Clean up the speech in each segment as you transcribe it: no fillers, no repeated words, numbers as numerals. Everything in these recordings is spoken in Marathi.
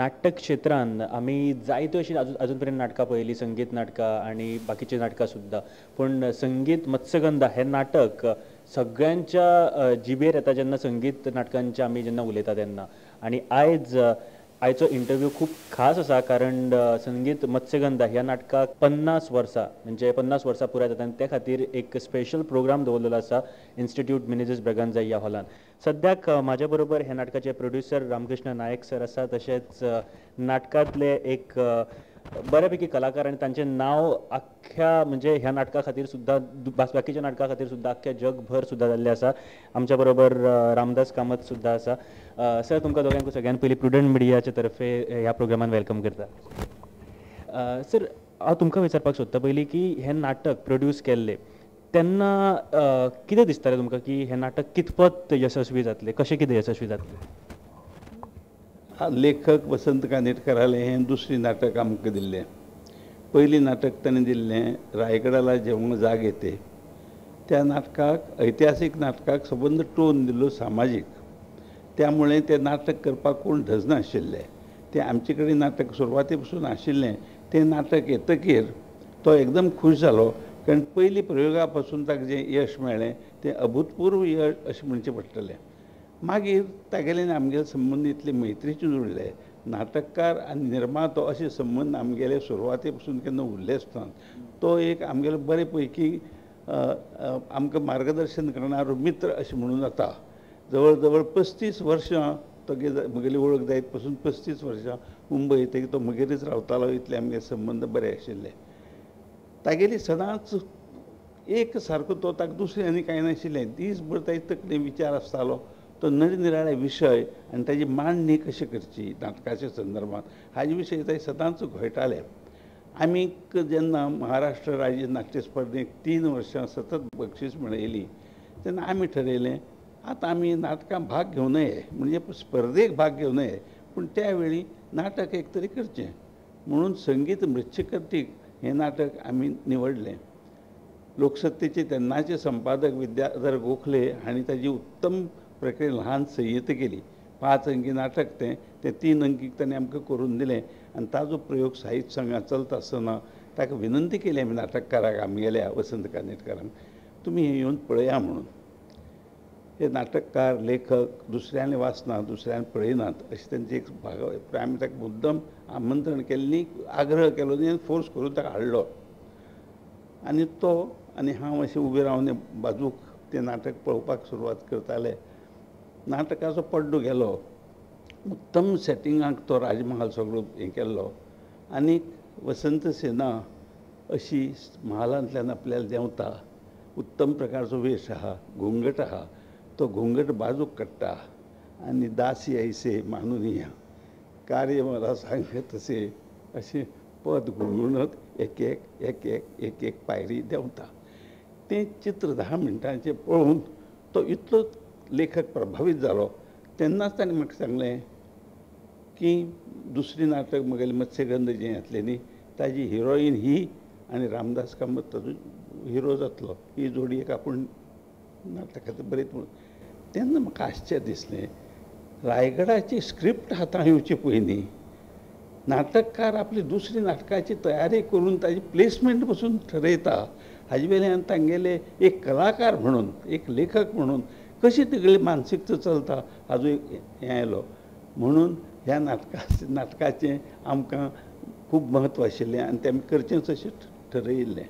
नाटक क्षेत्रांत आमी जायत्यो अशी अजून पर्यंत नाटकां पळयलीं, संगीत नाटकां आनी बाकीची नाटकां सुद्दां. पूण संगीत मत्स्यगंधा हें नाटक सगळ्यांच्या जिबेर येता जेन्ना संगीत नाटकांचे आमी जेन्ना उलयता तेन्ना. आनी आयचो इंटरव्यू खूब खास आसा कारण संगीत मत्स्यगंधा ह्या नाटकाक 50 वर्सां म्हणजे 50 वर्सां पुराय जाता आनी त्या खातीर एक स्पेशल प्रोग्राम दवरलेलो आसा इन्स्टिट्यूट मिनेझीस ब्रगांझा ह्या हॉलान. सद्याक म्हाज्या बरोबर हे नाटकाचे प्रोड्युसर रामकृष्ण नायक सर आसा, तशेंच नाटकांतले एक बऱ्या पैकी कलाकार आनी तांचें नांव आख्ख्या म्हणजे ह्या नाटका खातीर सुद्दां बाकीच्या नाटकां खातीर सुद्दां आख्ख्या जगभर सुद्दां जाल्लें आसा. आमच्या बरोबर रामदास कामत सुद्दां आसा. सर, तुमकां दोगांयकूय सगळ्यान पयलीं प्रुडंट मिडियाचे तर्फे ह्या प्रोग्रामान वेलकम करता. सर, हांव तुमकां विचारपाक सोदता पयलीं की हें नाटक प्रोड्यूस केल्लें तेन्ना कितें दिसतालें तुमकां की हें नाटक कितपत यशस्वी जातलें, कशें कितें यशस्वी जातलें? लेखक वसंत कानेटकरालें हें दुसरें नाटक आमकां दिल्लें. पयलीं नाटक ताणें दिल्लें रायगडाला जेव्हा जाग येते. त्या नाटकाक ऐतिहासीक नाटकाक सबंद टोन दिल्लो सामाजीक. त्यामुळे तें नाटक करपाक कोण धजनाशिल्ले. तें आमचे कडेन नाटक सुरवाते पसून आशिल्लें. तें नाटक येतकीर तो एकदम खूश जालो कारण पयलीं प्रयोगा पासून ताका जें यश मेळ्ळें तें अभूतपूर्व यश अशें म्हणचें पडटलें. मागीर तागेलें आमगेले संबंद इतले मैत्रीचे जुळ्ळे. नाटककार आनी निर्मातो अशे संबंद आमगेले सुरवाते पसून केन्ना उरलेच नात. तो एक आमगेलो बरे पैकी आमकां मार्गदर्शन करणारो मित्र अशें म्हणून जाता. जवळ जवळ 35 वर्सां म्हगेली वळख जायत पासून 35 वर्सां मुंबय येतकीर तो म्हगेरच रावतालो. इतले आमगे संबंद बरे आशिल्ले. तागेली सदांच एक सारको तो ताका दुसरें आनी कांय नाशिल्लें. दीसभर ताचे तकलेंत विचार आसतालो. तो निरनिराळे विशय आनी ताची मांडणी कशी करची नाटकाच्या संदर्भांत हाजे विशयी ताचे सदांच घोयटाले. आमीक जेन्ना महाराष्ट्र राज्य नाट्य स्पर्धेक 3 वर्सां सतत बक्षीस मेळयली तेन्ना आमी ठरयलें आतां आमी नाटकां भाग घेवं नये, म्हणजे स्पर्धेक भाग घेवं नये, पूण त्या वेळी नाटक एक तरी करचें म्हणून संगीत मृच्छकटीक हें नाटक आमी निवडलें. लोकसत्तेचे तेन्नाचे संपादक विद्याधर गोखले हांणी ताची उत्तम प्रकारे ल्हान संहिता केली. 5 अंकी नाटक तें 3 अंकीक ताणें आमकां करून दिलें आनी ताजो प्रयोग साहित्य संघात चलता आसतना ताका विनंती केली आमी नाटककाराक आमगेल्या वसंत कानेटकरांक, तुमी हें येवन पळया म्हणून. हे नाटककार लेखक दुसऱ्यांनी वाचनात, दुसऱ्यान पळयनात अशें तांचे एक भाग. आमी ताका मुद्दम आमंत्रण केलें न्ही, आग्रह केलो न्ही आनी फोर्स करून ताका हाडलो. आनी तो आनी हांव अशें उबे रावन बाजूक तें नाटक पळोवपाक सुरवात करताले. नाटकाचो पड्डो गेलो. उत्तम सेटिंगाक तो राजमहाल सगळो हें केल्लो आनी वसंत सेना अशी महालांतल्यान आपल्याला देंवता. उत्तम प्रकारचो वेश आहा, घुंगट आहा. तो घुंगट बाजूक काडटा आनी दासी ऐसे मानुनिया कार्य मला सांग तसे अशें पद घुंगुणत एक एक पायरी देंवता. तें चित्र 10 मिनटांचें पळोवन तो इतलो लेखक प्रभावीत जालो. तेन्नाच ताणें म्हाका सांगलें की दुसरें नाटक म्हगेलें मत्स्यगंध जें येतलें न्ही ताजी हिरोईन ही आनी रामदास कामत ताजो हिरो जातलो. ही जोडी एक आपूण नाटकांत बरयत म्हणून. तेन्ना म्हाका आश्चर्य दिसलें. रायगडाची स्क्रिप्ट हातांत येवचे पयलीं नाटककार आपली दुसरी नाटकाची तयारी करून ताजी प्लेसमेंट पासून ठरयता. हाजे वेल्यान तांगेले एक कलाकार म्हणून, एक लेखक म्हणून कशी तगेली मानसिकता चलता हाजो हें आयलो. म्हणून ह्या नाटकाचें आमकां खूब म्हत्व आशिल्लें आनी तें आमी करचेंच अशें ठरयिल्लें.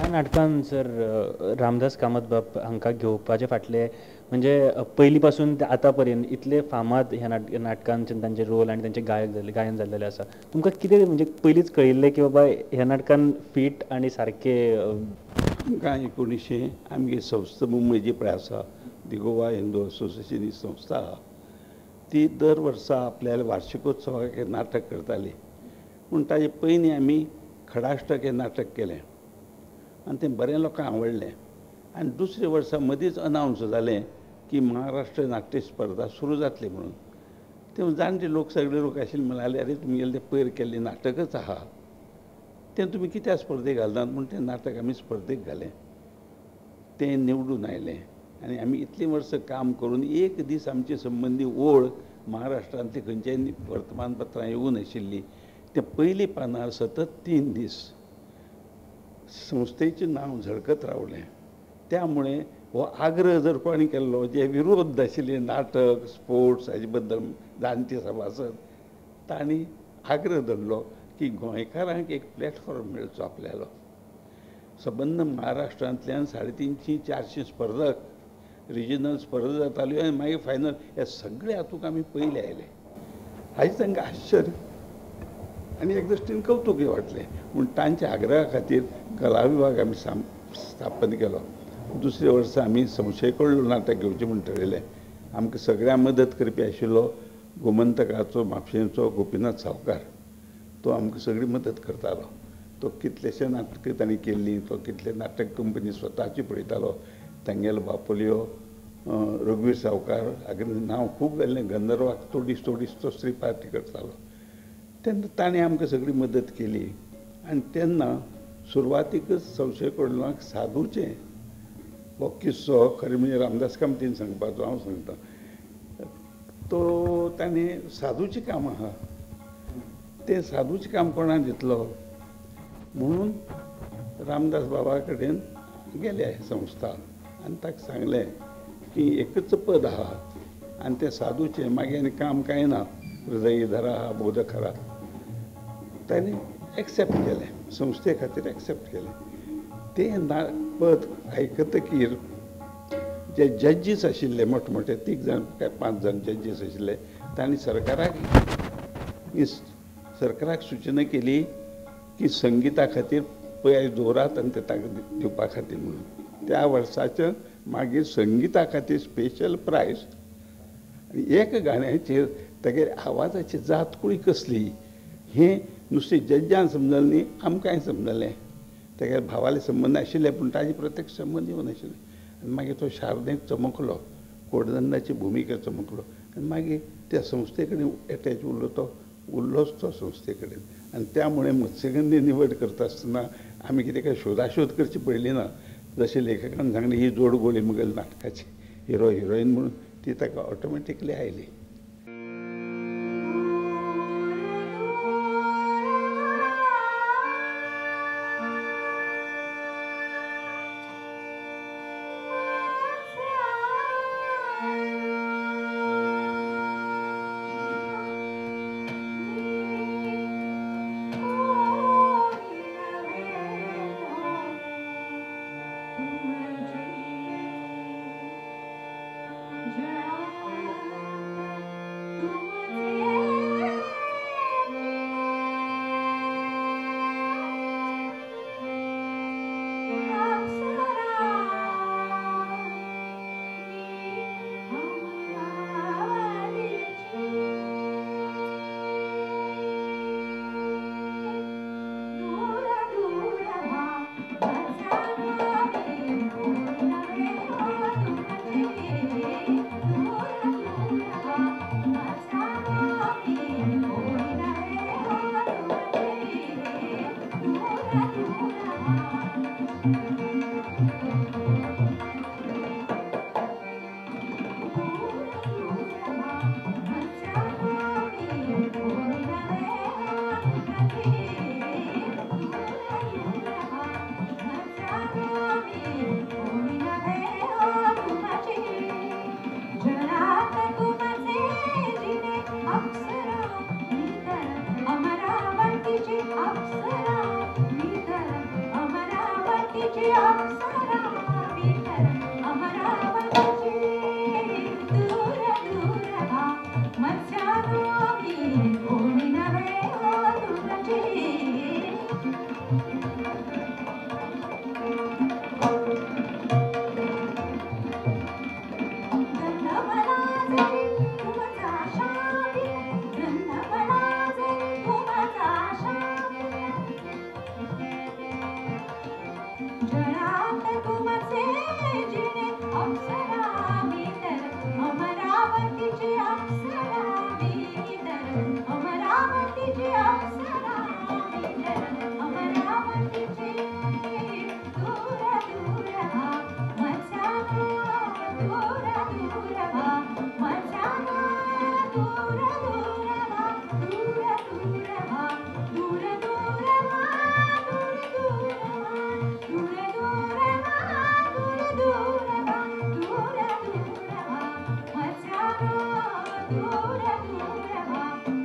ह्या नाटकान सर रामदास कामत बाब हांकां घेवपाचे फाटले म्हणजे पयलीं पासून ते आतां पर्यंत इतले फामाद ह्या नाटकान तांचे रोल आनी तांचे गायन जाल्लेले आसा तुमकां कितें म्हणजे पयलींच कळिल्लें की बाबा ह्या नाटकान फीट आनी सारके आमकां 1900 आमगे संस्था मुंबय जी पळय आसा दी गोवा हिंदू असोसिएशन ही संस्था आहा ती दर वर्सा आपल्या वार्षिकोत्सवाक एक नाटक करताली पूण ताजे पयलीं आमी खडाष्टक हें नाटक केलें आनी तें बरें लोकांक आवडलें आनी दुसरे वर्सा मदींच अनावन्स जालें की महाराष्ट्र नाट्य स्पर्धा सुरू जातली म्हणून तें जाणटे लोक सगळे लोक आशिल्ले म्हणाले अरे तुमगेलें तें पयर केल्लें नाटकच आहा तें तुमी कित्याक स्पर्धेक घालनात म्हणून तें नाटक आमी स्पर्धेक घालें तें निवडून आयलें आनी आमी इतलीं वर्सां काम करून एक दीस आमचे संबंदी ओळ महाराष्ट्रांतली खंयच्याय वर्तमानपत्रां येवूं नाशिल्ली तें पयलीं पानार सतत 3 दीस संस्थेचें नांव झळकत रावलें त्यामुळे हो आग्रह जर कोणी केल्लो जे विरोध आशिल्ले नाटक स्पोर्ट्स हाजे बद्दल जाणटे सभासद तांणी आग्रह धरलो की गोंयकारांक एक प्लॅटफॉर्म मेळचो आपल्यालो सबंद महाराष्ट्रांतल्यान 350-400 स्पर्धक रिजनल स्पर्धा जाताल्यो आनी मागीर फायनल हे सगळे हातूंत आमी पयले आयले हाजें तांकां आश्चर्य आनी एक दृश्टीन कौतुकूय वाटलें पूण तांच्या आग्रहा खातीर कला विभाग आमी स्थापन केलो दुसरे वर्सा आमी संशय कळ्ळो नाटक घेवचें म्हूण ठरयलें आमकां सगळ्यांक मदत करपी आशिल्लो गोमंतकाचो म्हापशेंचो गोपीनाथ सावकार तो आमकां सगळी मदत करतालो तो कितलेशे नाटकां तांणी केल्लीं तो कितले नाटक कंपनी स्वताची पळयतालो तांगेलो बापोलियो रघुवीर सावकार हागे नांव खूब जाल्लें गंधर्वाक तोडीस तो स्त्री पार्टी करतालो तेन्ना ताणें आमकां सगळी मदत केली आनी तेन्ना सुरवातीकच संशय कडलाक साधूचें हो किस्सो खरें म्हणजे रामदास कामतीन सांगपाचो हांव सांगतां तो ताणें साधूचें काम आहा तें साधूचें काम कोणाक दितलो म्हणून रामदास बाबा कडेन गेले संस्था आनी ताका सांगलें की एकच पद आहा आनी तें साधूचें मागीर आनी काम कांय ना हृदयधरा आहा बोधकरा ताणें एक्सेप्ट केलें संस्थे खातीर एक्सेप्ट केलें तें पद आयकतकीर जे जजीस आशिल्ले मोठमोठे 3 जाण काय 5 जाण जजीस आशिल्ले तांणी सरकाराक सूचना केली की संगीता खातीर पय दवरात आनी ते ताका दिवपा खातीर म्हणून त्या वर्साचें मागीर संगीता खातीर स्पेशल प्रायज आनी एक गाण्याचेर तागे आवाजाची जात कुळी कसली हें नुस्तें जज्जान समजलें न्ही आमकांय समजलें तेगे भावाले संबंद आशिल्ले पूण ताजे प्रत्यक्ष संबंद येवं नाशिल्ले आनी मागीर तो शारदेंत चमकलो कोडदंडाची भुमिका चमकलो आनी मागीर त्या संस्थे कडेन एटॅच उरलोच तो संस्थे कडेन आनी त्यामुळे मत्स्यगंधी निवड करता आसतना आमी कितें काय शोधाशोध करची पडली ना जशें लेखकान सांगलें ही जोड गोळी मुगल नाटकाची हिरो हिरोईन म्हणून ती ताका ऑटोमॅटिकली आयली अप्सरा मी तर अमरावतीची अप्सरा मी तर अमरावतीची अप्सरा मी तर अमरावतीची दूर दूर हा मत्स्यारोगी कोणी नव्हे हो तुझी जळात तुमचे जिने अप्सरा मी तर अमरावतीची अप्सरा मी तर अमरावतीची अप्सरा मी तर अमरावतीची दूर दूर हा मत्स्यानो दूर दूर हा मत्स्यानो दूर दूर हा दूर दूर हा दूर दूर हा दूर दूर हा दूर दूर हा दूर दूर हा दूर दूर हा मत्स्यानो दूर दूर हा